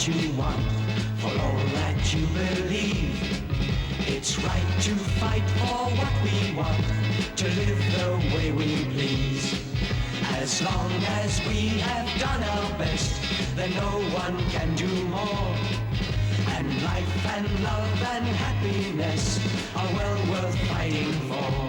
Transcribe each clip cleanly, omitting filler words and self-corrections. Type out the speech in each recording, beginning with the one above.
what you want, for all that you believe. It's right to fight for what we want, to live the way we please. As long as we have done our best, then no one can do more. And life and love and happiness are well worth fighting for.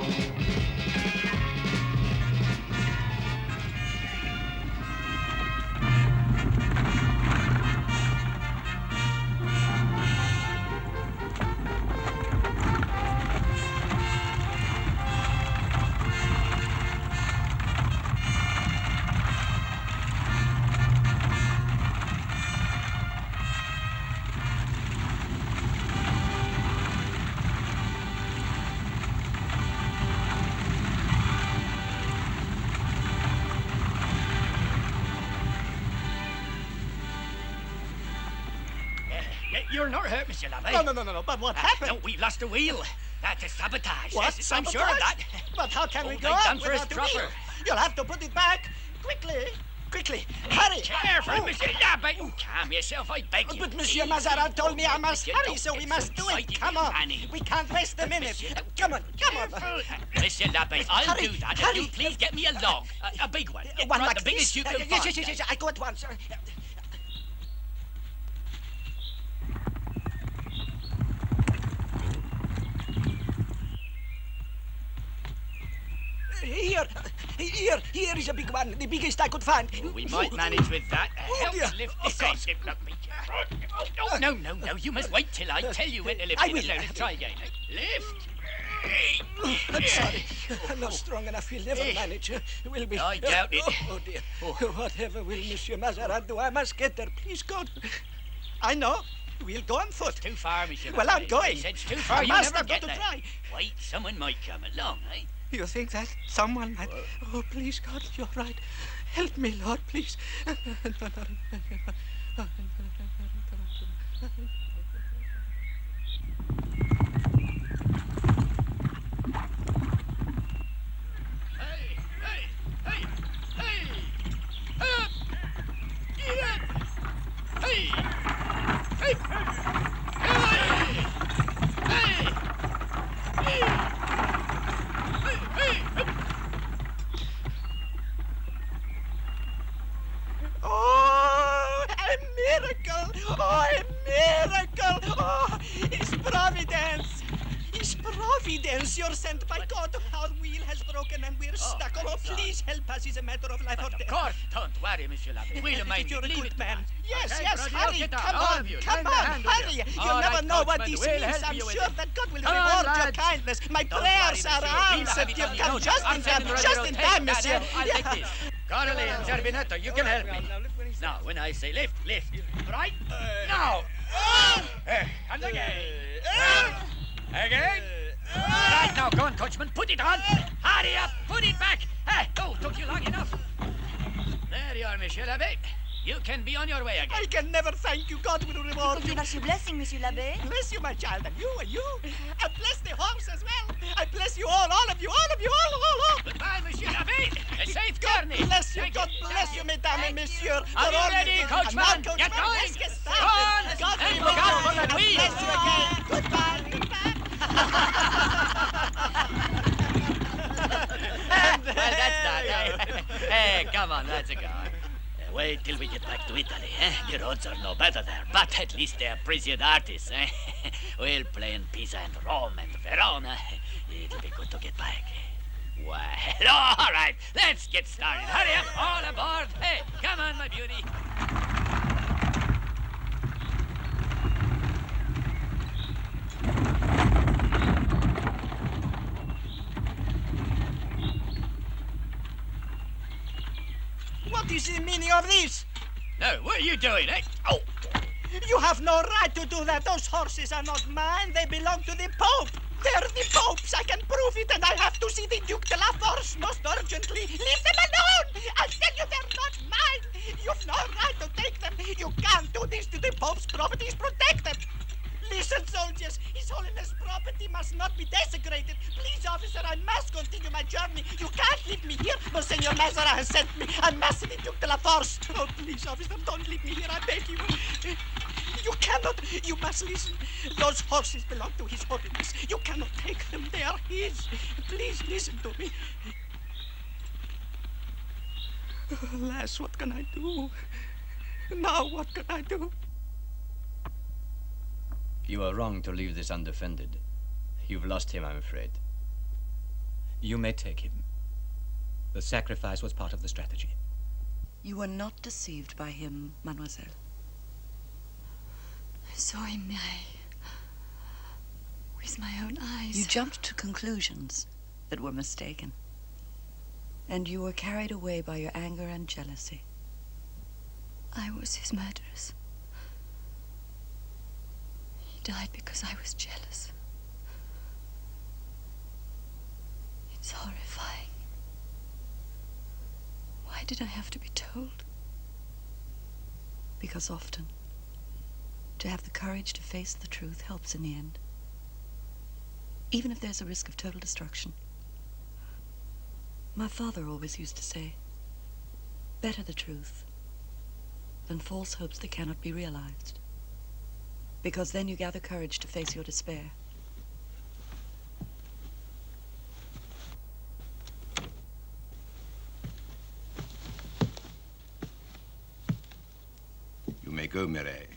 You're not hurt, Monsieur Labbé. No. But what happened? No, we've lost the wheel. That's a sabotage. What? Yes, I'm sure of that. But how can we go All right, on done for without his the wheel? dropper. You'll have to put it back. Quickly. Hurry. Careful, Monsieur Labbé. Calm yourself, I beg you. But Monsieur Mazarin told me I must hurry, so we must do it. Come on. We can't waste a minute. Come on. Monsieur Labbé, I'll Hurry, do that. hurry. If you please get me a log. A big one. One Right, like the biggest this? you can Yes, find. yes. I go at once. Here is a big one, the biggest I could find. We might manage with that. Help dear. lift Oh, this God. end. Look, me. Oh, no. You must wait till I tell you when to lift I it. will. No, let's try again. Lift. I'm sorry. I'm not strong enough. We'll never manage. We'll be... I doubt it. Oh, dear. Whatever will Monsieur Mazarin do, I must get there. Please, God. I know. We'll go on foot. Too far, Monsieur Well, I'm Labbé. going. I said it's too far. I You must. never I've got get to there. try. Wait, someone might come along, eh? You think that someone might... Oh, please, God, you're right. Help me, Lord, please. Oh, a miracle! Oh, a miracle! Oh, it's providence! It's providence! You're sent by God. Our wheel has broken and we're stuck. Oh, thank God. please help us. It's a matter of life or Of death. course, don't worry, Monsieur Labbé. We'll mind You're a Leave good it man. to us. Yes, Okay, yes, Brody, hurry. get down. Come All on, of you. come Lend a on, hand, will hurry. you? You'll All never right, know what coachman, this we'll means. help I'm you with sure it. that God will Come on, reward your lads. kindness. My Don't prayers worry, are monsieur. We'll answered. have it You've on come you. just I'm in sending time. the Just radio in tape. time, Dad, monsieur. I'll take this. Connolly and Zerbinetto, you can help me. Now, when I say lift. Right? Now. And again. Again. Right now, go on, coachman. Put it on. Hurry up. Put it back. Oh, took you long enough. There you are, Monsieur Labbé. You can be on your way again. I can never thank you. God will reward you. Give us your blessing, Monsieur Labbé. Bless you, my child, and you. I bless the horse as well. I bless you all of you, all. Goodbye, Monsieur Labbé. A safe God journey. bless you, Thank God bless you, mesdames et messieurs. Are you For all ready, you- coachman? I'm not coachman. Get going. Let's get Go started. on. God Thank will God for reward the you. wheel. Bless you again. Goodbye. Well, that's that. Hey, come on, let's go. Wait till we get back to Italy, eh? The roads are no better there, but at least they appreciate artists, eh? We'll play in Pisa and Rome and Verona. It'll be good to get back. Well, all right, let's get started. Hurry up, all aboard. Hey, come on, my beauty. What is the meaning of this? No, what are you doing, eh? Oh, You have no right to do that. Those horses are not mine. They belong to the Pope. They're the Pope's. I can prove it, and I have to see the Duke de la Force most urgently. Leave them alone! I tell you, they're not mine. You've no right to take them. You can't do this to the Pope's property. He's protected. Listen, soldiers. His Holiness' property must not be desecrated. Please, officer, I must continue my journey. You can't leave me here. Monseigneur Mazarin has sent me. Ambassador Duke de la Force. Oh, please, officer, don't leave me here. I beg you. You cannot. You must listen. Those horses belong to His Holiness. You cannot take them. They are his. Please listen to me. Alas, what can I do? Now, what can I do? You are wrong to leave this undefended. You've lost him, I'm afraid. You may take him. The sacrifice was part of the strategy. You were not deceived by him, mademoiselle. I saw him with my own eyes. You jumped to conclusions that were mistaken. And you were carried away by your anger and jealousy. I was his murderess. He died because I was jealous. It's horrifying. Why did I have to be told? Because often, to have the courage to face the truth helps in the end. Even if there's a risk of total destruction. My father always used to say, better the truth than false hopes that cannot be realized. Because then you gather courage to face your despair. You may go, Mireille.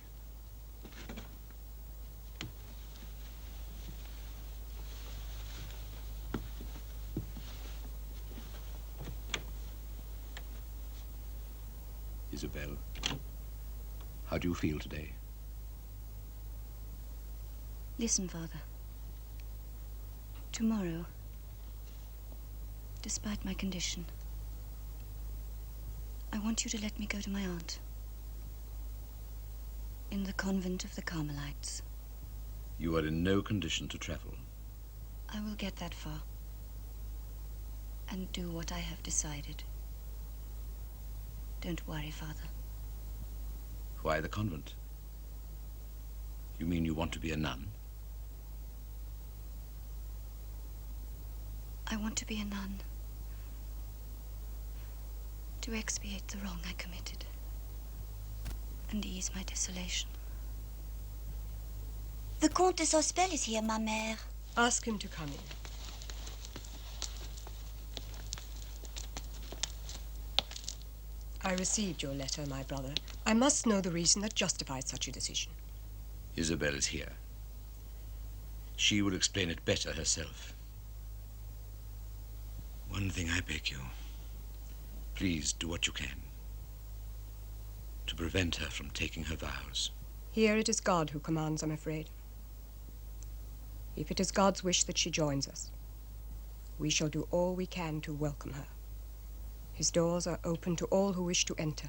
Isabelle, how do you feel today? Listen, Father. Tomorrow, despite my condition, I want you to let me go to my aunt in the convent of the Carmelites. You are in no condition to travel. I will get that far and do what I have decided. Don't worry, Father. Why the convent? You mean you want to be a nun? I want to be a nun. To expiate the wrong I committed. And ease my desolation. The Comte de Sospel is here, ma mère. Ask him to come in. I received your letter, my brother. I must know the reason that justified such a decision. Isabelle is here. She will explain it better herself. One thing I beg you. Please do what you can to prevent her from taking her vows. Here it is God who commands, I'm afraid. If it is God's wish that she joins us, we shall do all we can to welcome her. His doors are open to all who wish to enter.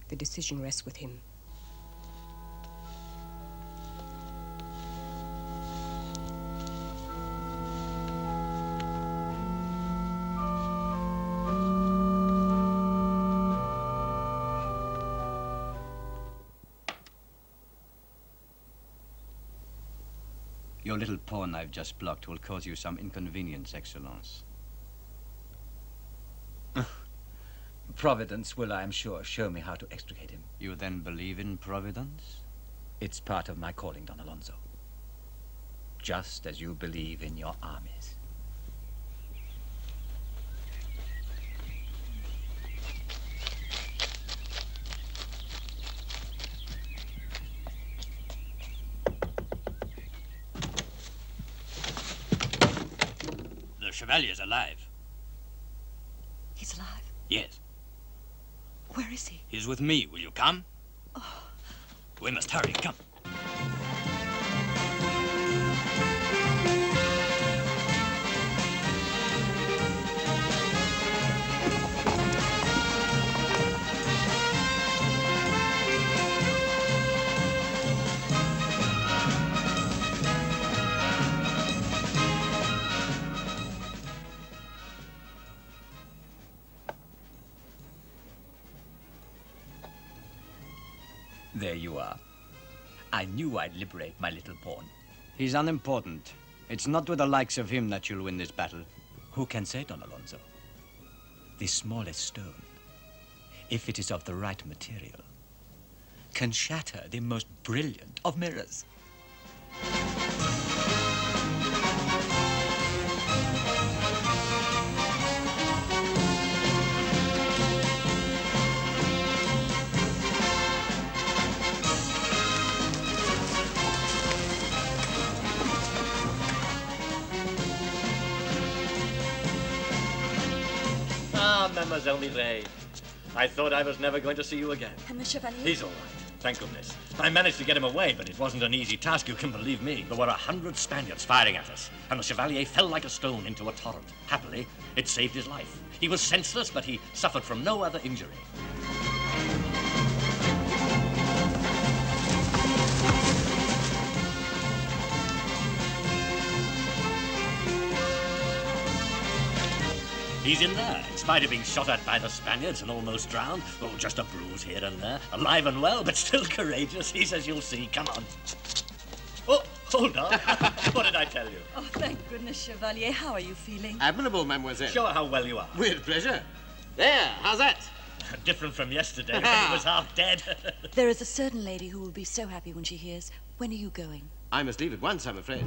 The decision rests with him. Your little pawn I've just blocked will cause you some inconvenience, Excellence. Providence will, I am sure, show me how to extricate him. You then believe in Providence? It's part of my calling, Don Alonso. Just as you believe in your armies. The Chevalier's alive. He's alive? Yes. Where is he? He's with me. Will you come? Oh. We must hurry. Come. There you are. I knew I'd liberate my little pawn. He's unimportant. It's not with the likes of him that you'll win this battle. Who can say, Don Alonso? The smallest stone, if it is of the right material, can shatter the most brilliant of mirrors. Ah, Mademoiselle Mireille. I thought I was never going to see you again. And the Chevalier? He's all right, thank goodness. I managed to get him away, but it wasn't an easy task, you can believe me. There were 100 Spaniards firing at us, and the Chevalier fell like a stone into a torrent. Happily, it saved his life. He was senseless, but he suffered from no other injury. He's in there, in spite of being shot at by the Spaniards and almost drowned. Oh, just a bruise here and there. Alive and well, but still courageous. He's as you'll see. Come on. Oh, hold on. What did I tell you? Oh, thank goodness, Chevalier. How are you feeling? Admirable, mademoiselle. Show her how well you are. With pleasure. There, how's that? Different from yesterday when he was half dead. There is a certain lady who will be so happy when she hears. When are you going? I must leave at once, I'm afraid.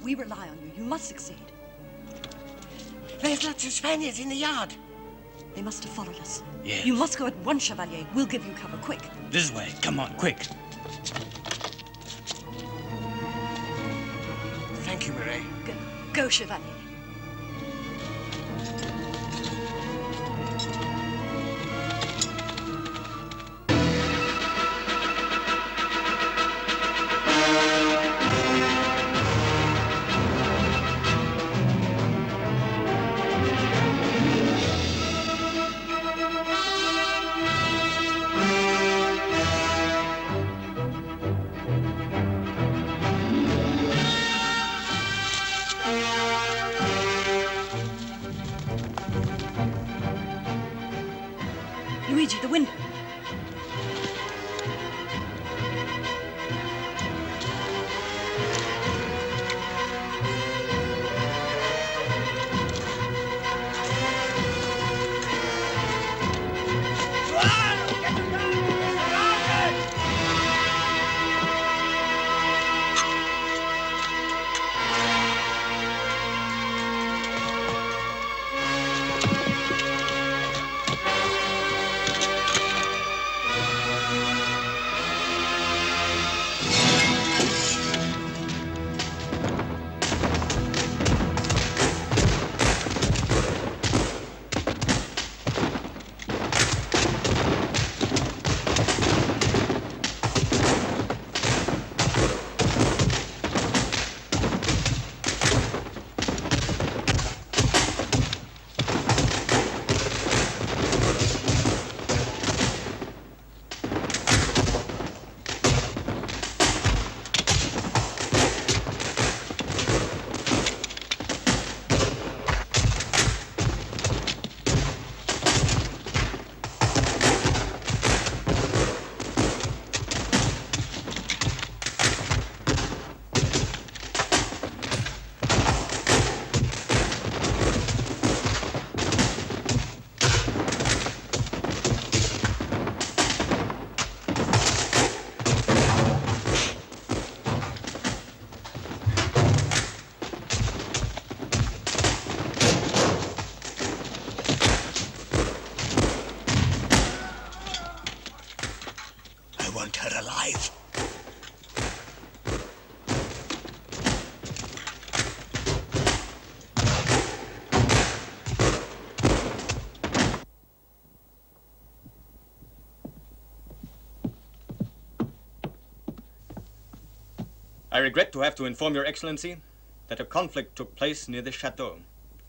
We rely on you. You must succeed. There's lots of Spaniards in the yard. They must have followed us. Yes. You must go at once, Chevalier. We'll give you cover, quick. This way. Come on, quick. Thank you, Mireille. Go, Chevalier. Luigi, the window. want her alive. I regret to have to inform Your Excellency that a conflict took place near this chateau.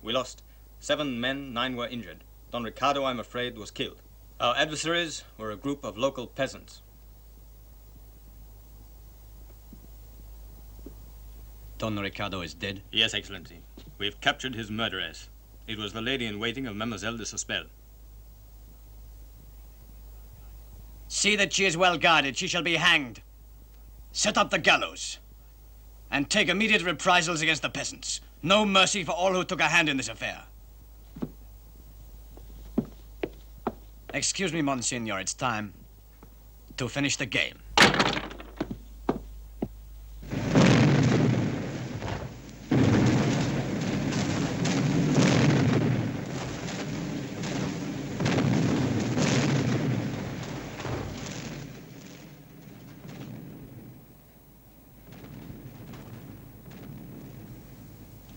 We lost 7 men, 9 were injured. Don Ricardo, I'm afraid, was killed. Our adversaries were a group of local peasants. Don Ricardo is dead? Yes, Excellency. We've captured his murderess. It was the lady-in-waiting of Mademoiselle de Sospel. See that she is well guarded. She shall be hanged. Set up the gallows. And take immediate reprisals against the peasants. No mercy for all who took a hand in this affair. Excuse me, Monsignor. It's time to finish the game.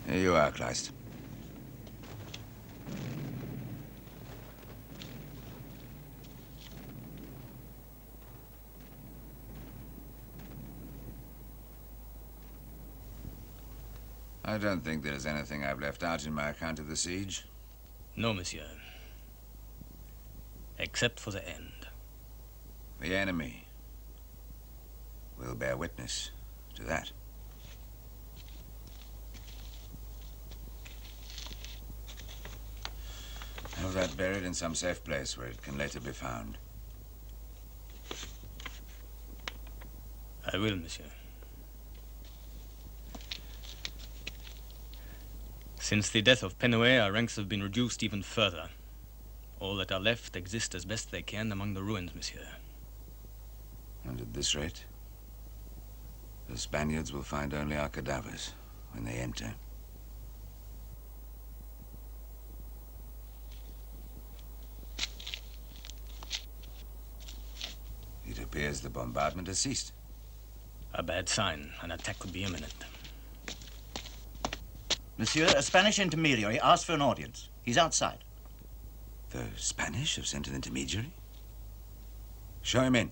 Here you are, Kleist. I don't think there's anything I've left out in my account of the siege. No, monsieur. Except for the end. The enemy will bear witness to that. Have that buried in some safe place where it can later be found. I will, monsieur. Since the death of Penouet, our ranks have been reduced even further. All that are left exist as best they can among the ruins, monsieur. And at this rate, the Spaniards will find only our cadavers when they enter. It appears the bombardment has ceased. A bad sign. An attack could be imminent. Monsieur, a Spanish intermediary asked for an audience. He's outside. The Spanish have sent an intermediary? Show him in.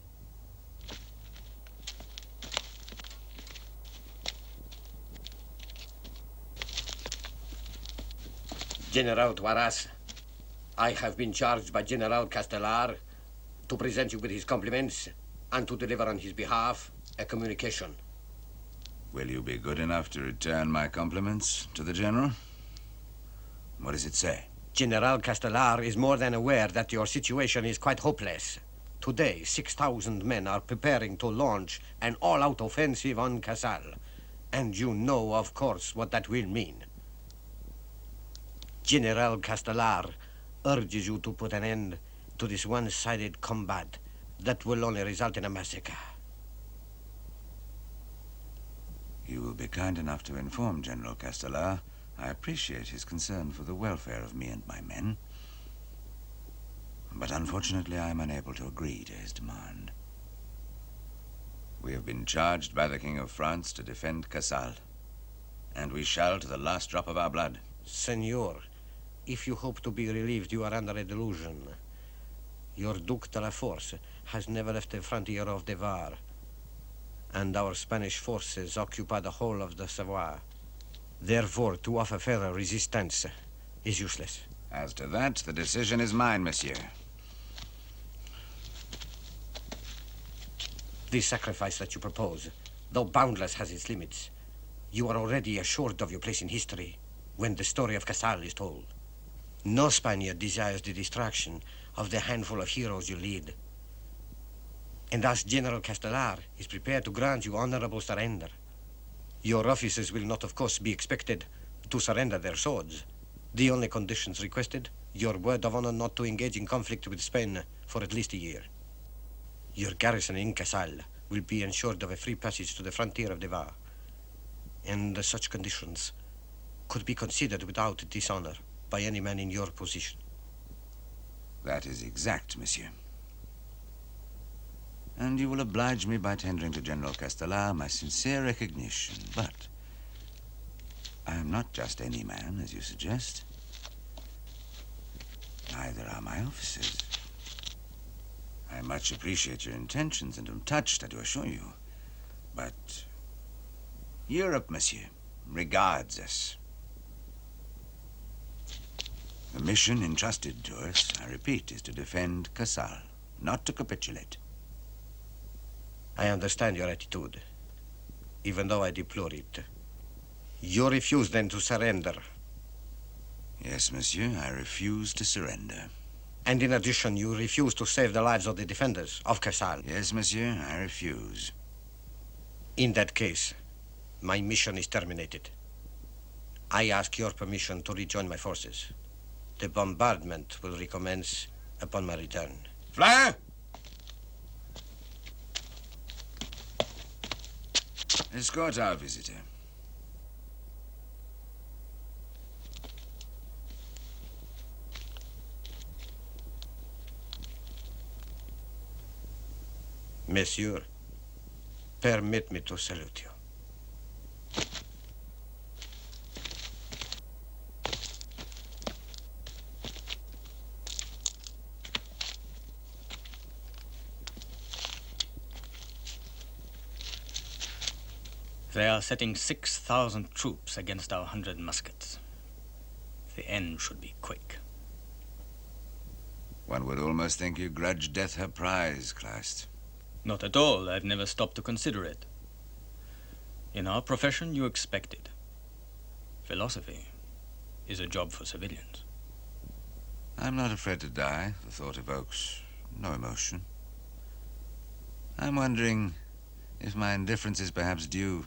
General Toiras, I have been charged by General Castellar to present you with his compliments and to deliver on his behalf a communication. Will you be good enough to return my compliments to the General? What does it say? General Castellar is more than aware that your situation is quite hopeless. Today, 6,000 men are preparing to launch an all-out offensive on Casal. And you know, of course, what that will mean. General Castellar urges you to put an end to this one-sided combat that will only result in a massacre. You will be kind enough to inform General Castellar. I appreciate his concern for the welfare of me and my men. But unfortunately, I am unable to agree to his demand. We have been charged by the King of France to defend Casal, and we shall to the last drop of our blood. Senor, if you hope to be relieved, you are under a delusion. Your Duc de la Force has never left the frontier of the Var, and our Spanish forces occupy the whole of the Savoie. Therefore, to offer further resistance is useless. As to that, the decision is mine, monsieur. The sacrifice that you propose, though boundless, has its limits. You are already assured of your place in history when the story of Casal is told. No Spaniard desires the destruction of the handful of heroes you lead. And thus General Castellar is prepared to grant you honorable surrender. Your officers will not, of course, be expected to surrender their swords. The only conditions requested, your word of honor not to engage in conflict with Spain for at least a year. Your garrison in Casal will be ensured of a free passage to the frontier of the Var. And such conditions could be considered without dishonor by any man in your position. That is exact, monsieur. And you will oblige me by tendering to General Castellar my sincere recognition. But I am not just any man, as you suggest. Neither are my officers. I much appreciate your intentions and am touched, I do assure you. But Europe, monsieur, regards us. The mission entrusted to us, I repeat, is to defend Casal, not to capitulate. I understand your attitude, even though I deplore it. You refuse then to surrender. Yes, monsieur, I refuse to surrender. And in addition, you refuse to save the lives of the defenders of Casal. Yes, monsieur, I refuse. In that case, my mission is terminated. I ask your permission to rejoin my forces. The bombardment will recommence upon my return. Fleur! Escort our visitor. Monsieur, permit me to salute you. They are setting 6,000 troops against our 100 muskets. The end should be quick. One would almost think you grudge death her prize, Kleist. Not at all. I've never stopped to consider it. In our profession, you expect it. Philosophy is a job for civilians. I'm not afraid to die. The thought evokes no emotion. I'm wondering if my indifference is perhaps due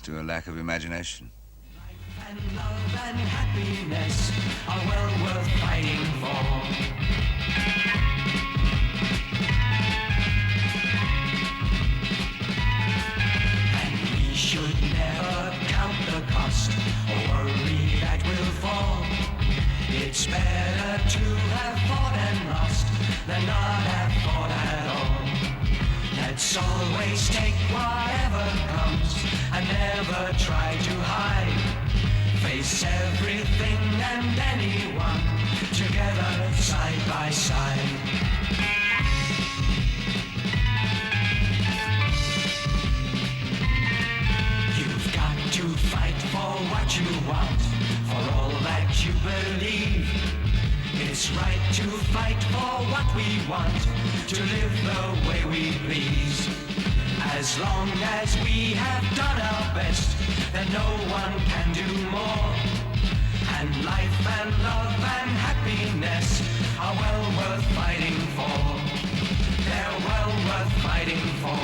to a lack of imagination. Life and love and happiness are well worth fighting for. Should never count the cost or worry that will fall. It's better to have fought and lost than not have fought at all. Let's always take whatever comes and never try to hide. Face everything and anyone together side by side. To fight for what you want, for all that you believe. It's right to fight for what we want, to live the way we please. As long as we have done our best, then no one can do more. And life and love and happiness are well worth fighting for. They're well worth fighting for.